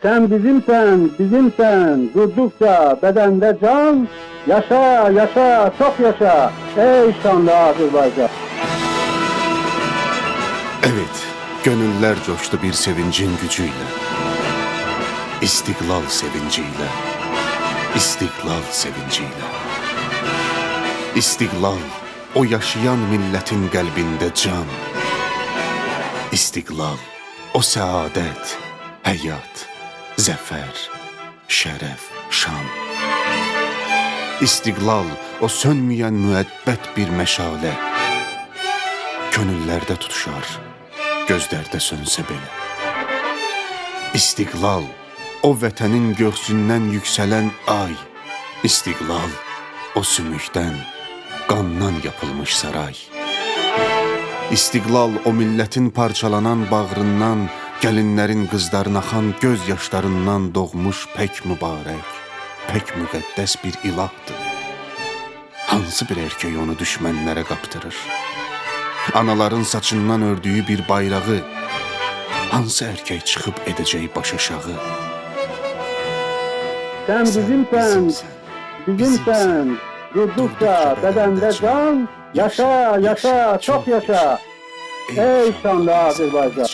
Sen bizimsen, bizimsen, durdukça bedende can, yaşa, yaşa, çok yaşa, ey şanlı Azerbaycan. Evet, gönüller coştu bir sevincin gücüyle. İstiklal sevinciyle. İstiklal sevinciyle. İstiklal, o yaşayan milletin kalbinde can. İstiklal, o saadet, hayat, zafer, şeref, şan. İstiklal, o sönmeyen müebbet bir meşale. Könüllerde tutuşar, gözlerde sönse belə. İstiklal, o vətənin göğsündən yüksələn ay. İstiklal, o sümükdən, qandan yapılmış saray. İstiklal, o millətin parçalanan bağrından, gəlinlərin qızların axan göz yaşlarından doğmuş pək mübarək, pək müqəddəs bir ilahdır. Hansı bir erkek onu düşmənlərə qaptırır? Anaların saçından ördüyü bir bayrağı hansı erkek çıkıp edeceği baş aşağı? Sen bizimsen, bizimsen, durdukça bedende can, yaşa, yaşa, çok yaşa, ey şanlı Azerbaycan.